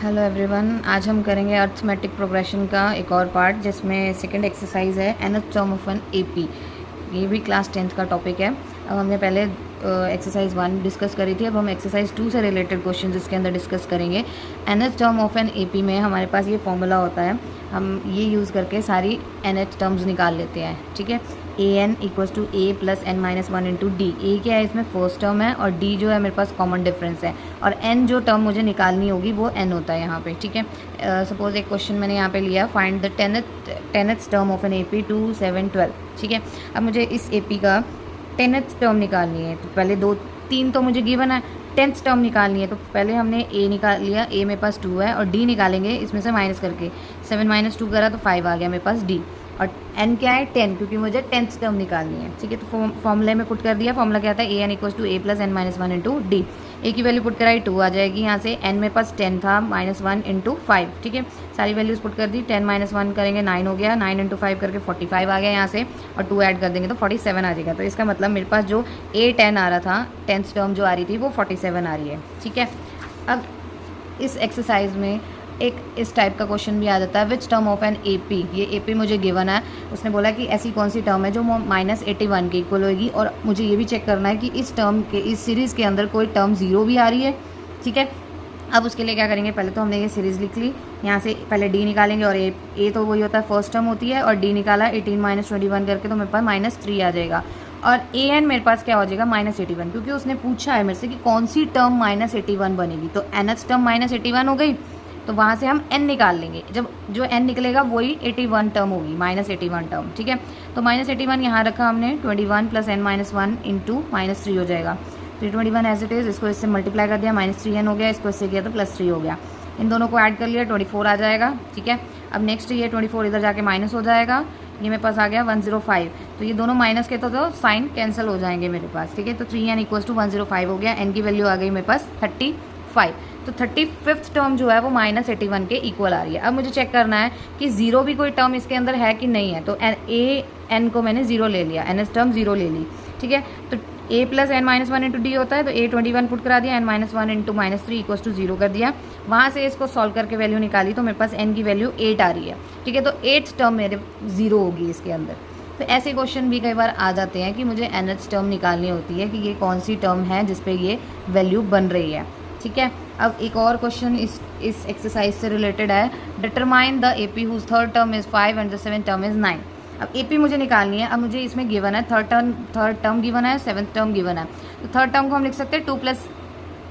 Hello everyone, आज हम करेंगे अर्थमेटिक प्रोग्रेशन का एक और पार्ट जिसमें सेकंड एक्सरसाइज है nth term of an AP. ये भी क्लास 10th का टॉपिक है। अब हमने पहले एक्सरसाइज 1 डिस्कस करी थी, अब हम एक्सरसाइज 2 से रिलेटेड क्वेश्चन इसके अंदर डिस्कस करेंगे। nth term of an AP में हमारे पास ये फॉर्मूला होता है, हम ये यूज़ करके सारी nth टर्म्स निकाल लेते हैं। ठीक है, a n equals to a plus n minus one into d. A क्या है, इसमें फर्स्ट टर्म है, और डी जो है मेरे पास कॉमन डिफरेंस है, और एन जो टर्म मुझे निकालनी होगी वो एन होता है यहाँ पे। ठीक है, सपोज एक क्वेश्चन मैंने यहाँ पे लिया, find the tenth term of an A P 2, 7, 12। ठीक है, अब मुझे इस ए पी का 10th टर्म निकालनी है, तो पहले 2, 3 तो मुझे गिवन है, 10th टर्म निकालनी है। तो पहले हमने ए निकाल लिया, ए मेरे पास 2 है, और डी निकालेंगे इसमें से माइनस करके। 7 माइनस 2 करा तो 5 आ गया मेरे पास डी, और एन क्या है 10, क्योंकि मुझे 10th टर्म निकालनी है। ठीक है, तो फॉर्मूले में पुट कर दिया। फॉर्मूला क्या था, a n equals to a plus n minus one into d. A की वैल्यू पुट कराई 2 आ जाएगी यहाँ से, एन मेरे पास 10 था, -1 इंटू 5। ठीक है, सारी वैल्यूज पुट कर दी, 10 माइनस 1 करेंगे 9 हो गया, 9 इंटू 5 करके 45 आ गया यहाँ से, और 2 ऐड कर देंगे तो 47 आ जाएगा। तो इसका मतलब मेरे पास जो ए 10 आ रहा था, 10th टर्म जो आ रही थी वो 47 आ रही है। ठीक है, अब इस एक्सरसाइज में एक इस टाइप का क्वेश्चन भी आ जाता है, which term of an AP. ये एपी मुझे गिवन है, उसने बोला कि ऐसी कौन सी टर्म है जो -81 के इक्वल होगी, और मुझे ये भी चेक करना है कि इस टर्म के, इस सीरीज़ के अंदर कोई टर्म 0 भी आ रही है। ठीक है, अब उसके लिए क्या करेंगे, पहले तो हमने ये सीरीज़ लिख ली, यहाँ से पहले डी निकालेंगे, और ए तो वही होता है फर्स्ट टर्म होती है, और डी निकाला 18 माइनस 21 करके तो मेरे पास -3 आ जाएगा, और ए एन मेरे पास क्या हो जाएगा -81, क्योंकि उसने पूछा है मेरे से कि कौन सी टर्म -81 बनेगी। तो nth टर्म -81 हो गई, तो वहाँ से हम n निकाल लेंगे, जब जो n निकलेगा वही 81 टर्म होगी, -81 टर्म। ठीक है, तो -81 यहाँ रखा हमने, 21 प्लस n माइनस 1 इंटू -3 हो जाएगा। 321 एज इट इज़, इसको इससे मल्टीप्लाई कर दिया, -3n हो गया, इसको इससे किया तो +3 हो गया। इन दोनों को ऐड कर लिया, 24 आ जाएगा। ठीक है, अब नेक्स्ट ये 24 इधर जाके माइनस हो जाएगा, ये मेरे पास आ गया 105। तो ये दोनों माइनस के तो साइन कैंसिल हो जाएंगे मेरे पास। ठीक है, तो 3n इक्वल्स टू 105 हो गया, n की वैल्यू आ गई मेरे पास 35। तो 35th टर्म जो है वो -81 के इक्वल आ रही है। अब मुझे चेक करना है कि 0 भी कोई टर्म इसके अंदर है कि नहीं है। तो ए एन को मैंने 0 ले लिया, nth टर्म 0 ले ली। ठीक है, तो a plus n minus 1 into d होता है, तो a 21 पुट करा दिया, n minus 1 into -3 equals to 0 कर दिया। वहाँ से इसको सॉल्व करके वैल्यू निकाली, तो मेरे पास n की वैल्यू 8 आ रही है। ठीक है, तो 8th टर्म मेरे 0 होगी इसके अंदर। तो ऐसे क्वेश्चन भी कई बार आ जाते हैं कि मुझे nth टर्म निकालनी होती है कि ये कौन सी टर्म है जिस पे ये वैल्यू बन रही है। ठीक है, अब एक और क्वेश्चन इस एक्सरसाइज से रिलेटेड है, determine the AP whose third term is 5 and the 7th term is 9। अब एपी मुझे निकालनी है। अब मुझे इसमें गिवन है थर्ड टर्म गिवन है, 7th टर्म गिवन है। तो थर्ड टर्म को हम लिख सकते हैं 2 प्लस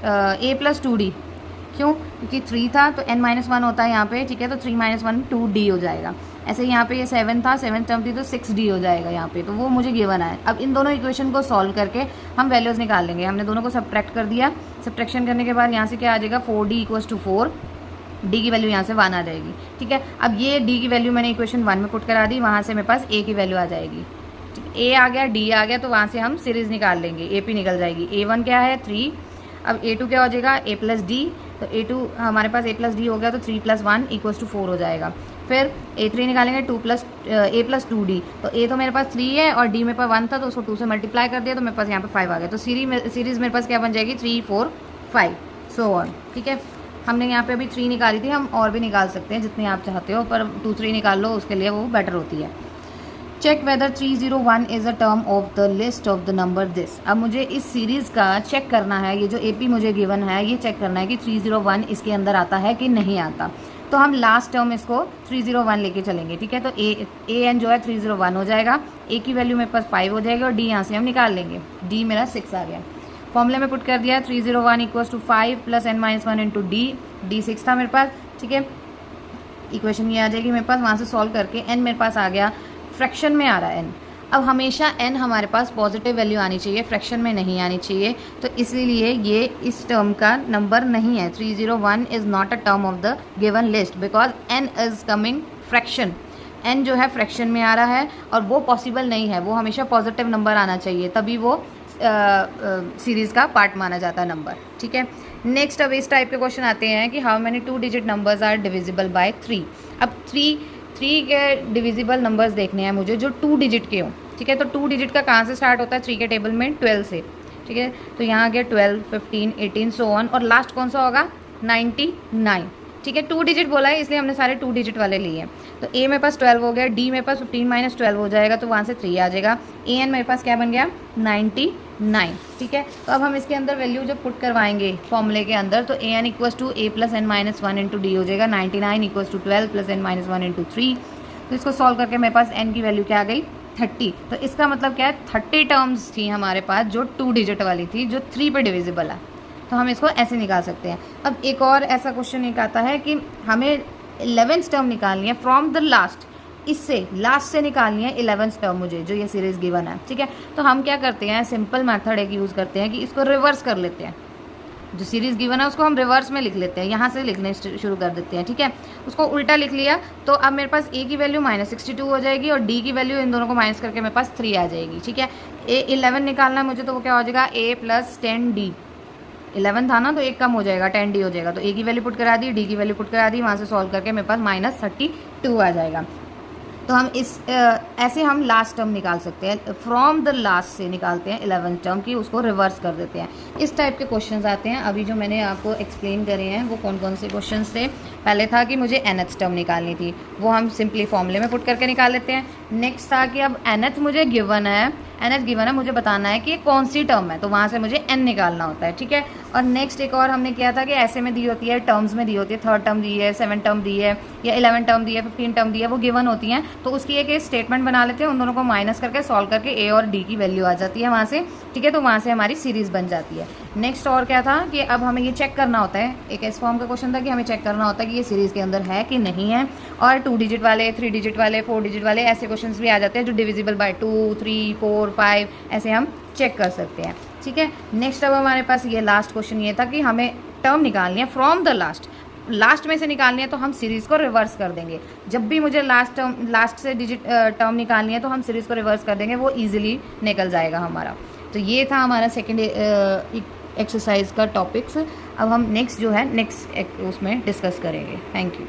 ए प्लस 2d। क्यों, क्योंकि 3 था तो n माइनस 1 होता है यहाँ पे। ठीक है, तो 3 माइनस 1 2d हो जाएगा। ऐसे यहाँ पे ये 7 था, 7th टर्म थी तो 6d हो जाएगा यहाँ पे, तो वो मुझे गिवन है। अब इन दोनों इक्वेशन को सॉल्व करके हम वैल्यूज़ निकाल लेंगे। हमने दोनों को सब्ट्रैक्ट कर दिया, सब्ट्रैक्शन करने के बाद यहाँ से क्या आ जाएगा, 4d इक्वल्स टू 4, डी की वैल्यू यहाँ से 1 आ जाएगी। ठीक है, अब ये डी की वैल्यू मैंने इक्वेशन 1 में पुट करा दी, वहाँ से मेरे पास ए की वैल्यू आ जाएगी। ठीक, ए आ गया, डी आ गया, तो वहाँ से हम सीरीज़ निकाल लेंगे, ए पी निकल जाएगी। A1 क्या है 3, अब A2 क्या हो जाएगा a प्लस डी, तो A2 हमारे पास a प्लस डी हो गया, तो 3 प्लस 1 इक्वल्स टू 4 हो जाएगा। फिर A3 निकालेंगे, a प्लस 2d, तो a तो मेरे पास 3 है और d मेरे पास 1 था, तो उसको 2 से मल्टीप्लाई कर दिया, तो मेरे पास यहाँ पे 5 आ गया। तो सीरीज़ मेरे पास क्या बन जाएगी, 3, 4, 5 सो ऑन। ठीक है, हमने यहाँ पे अभी 3 निकाली थी, हम और भी निकाल सकते हैं जितनी आप चाहते हो, पर 2, 3 निकाल लो, उसके लिए वो बेटर होती है। Check whether 301 is a term of the list of the number this. अब मुझे इस सीरीज़ का चेक करना है, ये जो एपी मुझे गिवन है ये चेक करना है कि 301 इसके अंदर आता है कि नहीं आता। तो हम लास्ट टर्म इसको 301 लेके चलेंगे। ठीक है, तो ए एन जो है 301 हो जाएगा, ए की वैल्यू मेरे पास 5 हो जाएगी, और डी यहाँ से हम निकाल लेंगे, डी मेरा 6 आ गया। फॉर्मूले में पुट कर दिया, 301 equals to 5 plus n minus 1 into d 6 था मेरे पास। ठीक है, इक्वेशन ये आ जाएगी मेरे पास, वहाँ से सॉल्व करके n मेरे पास आ गया, फ्रैक्शन में आ रहा है n। अब हमेशा n हमारे पास पॉजिटिव वैल्यू आनी चाहिए, फ्रैक्शन में नहीं आनी चाहिए, तो इसीलिए ये इस टर्म का नंबर नहीं है। 301 is not a term of the given list because n is coming fraction. n जो है फ्रैक्शन में आ रहा है, और वो पॉसिबल नहीं है, वो हमेशा पॉजिटिव नंबर आना चाहिए, तभी वो सीरीज़ का पार्ट माना जाता है नंबर। ठीक है, नेक्स्ट अब इस टाइप के क्वेश्चन आते हैं कि how many 2 digit numbers are divisible by 3। अब 3 के डिविजिबल नंबर्स देखने हैं मुझे जो 2 डिजिट के हों। ठीक है, तो 2 डिजिट का कहाँ से स्टार्ट होता है, 3 के टेबल में 12 से। ठीक है, तो यहाँ आ गया 12, 15, 18 सो ऑन, और लास्ट कौन सा होगा 99। ठीक है, 2 डिजिट बोला है इसलिए हमने सारे 2 डिजिट वाले लिए हैं। तो ए मेरे पास 12 हो गया, डी मेरे पास 15 माइनस 12 हो जाएगा, तो वहाँ से 3 आ जाएगा। ए एन मेरे पास क्या बन गया 99। ठीक है, तो अब हम इसके अंदर वैल्यू जब पुट करवाएंगे फॉर्मूले के अंदर, तो a n equals to a plus n minus 1 into d हो जाएगा। 99 equals to 12 plus n minus 1 into 3। तो इसको सॉल्व करके मेरे पास एन की वैल्यू क्या आ गई 30। तो इसका मतलब क्या है 30 टर्म्स थी हमारे पास जो 2 डिजिट वाली थी, जो 3 पे डिविजिबल है। तो हम इसको ऐसे निकाल सकते हैं। अब एक और ऐसा क्वेश्चन एक आता है कि हमें 11th टर्म निकालनी है फ्रॉम द लास्ट, इससे लास्ट से निकालनी है 11th टर्म मुझे, जो ये सीरीज गिवन है। ठीक है, तो हम क्या करते हैं, सिंपल मेथड एक यूज़ करते हैं कि इसको रिवर्स कर लेते हैं। जो सीरीज गिवन है उसको हम रिवर्स में लिख लेते हैं, यहाँ से लिखने शुरू कर देते हैं। ठीक है, उसको उल्टा लिख लिया तो अब मेरे पास ए की वैल्यू -62 हो जाएगी और डी की वैल्यू इन दोनों को माइनस करके मेरे पास 3 आ जाएगी। ठीक है, ए 11 निकालना है मुझे, तो वो क्या हो जाएगा ए प्लस 10d। 11 था ना, तो एक कम हो जाएगा 10d हो जाएगा। तो ए की वैल्यू पुट करा दी, डी की वैल्यू पुट करा दी, वहाँ से सॉल्व करके मेरे पास -32 आ जाएगा। तो हम इस ऐसे हम लास्ट टर्म निकाल सकते हैं, फ्रॉम द लास्ट से निकालते हैं 11th टर्म की, उसको रिवर्स कर देते हैं। इस टाइप के क्वेश्चंस आते हैं। अभी जो मैंने आपको एक्सप्लेन करे हैं वो कौन कौन से क्वेश्चंस थे। पहले था कि मुझे nth टर्म निकालनी थी, वो हम सिंपली फॉर्मूले में पुट करके निकाल लेते हैं। नेक्स्ट था कि अब nth मुझे गिवन है, nth गिवन है, मुझे बताना है कि कौन सी टर्म है, तो वहाँ से मुझे n निकालना होता है। ठीक है, और नेक्स्ट एक और हमने किया था कि ऐसे में दी होती है, टर्म्स में दी होती है, 3rd टर्म दी है, 7th टर्म दी है, या 11 टर्म दी है, 15 टर्म दी है, वो गिवन होती हैं। तो उसकी एक स्टेटमेंट बना लेते हैं, उन दोनों को माइनस करके सॉल्व करके ए और डी की वैल्यू आ जाती है वहाँ से। ठीक है, तो वहाँ से हमारी सीरीज़ बन जाती है। नेक्स्ट और क्या था कि अब हमें ये चेक करना होता है, एक इस फॉर्म का क्वेश्चन था कि हमें चेक करना होता है कि ये सीरीज़ के अंदर है कि नहीं है। और 2 डिजिट वाले, 3 डिजिट वाले, 4 डिजिट वाले ऐसे क्वेश्चन भी आ जाते हैं जो डिविजिबल बाय 2, 3, 4, 5 ऐसे हम चेक कर सकते हैं। ठीक है, नेक्स्ट अब हमारे पास ये लास्ट क्वेश्चन ये था कि हमें टर्म निकालनी है फ्रॉम द लास्ट में से निकालनी है, तो हम सीरीज़ को रिवर्स कर देंगे। जब भी मुझे लास्ट से डिजिट टर्म निकालनी है तो हम सीरीज़ को रिवर्स कर देंगे, वो ईजिली निकल जाएगा हमारा। तो ये था हमारा सेकेंड एक्सरसाइज का टॉपिक्स। अब हम नेक्स्ट जो है नेक्स्ट उसमें डिस्कस करेंगे। Thank you.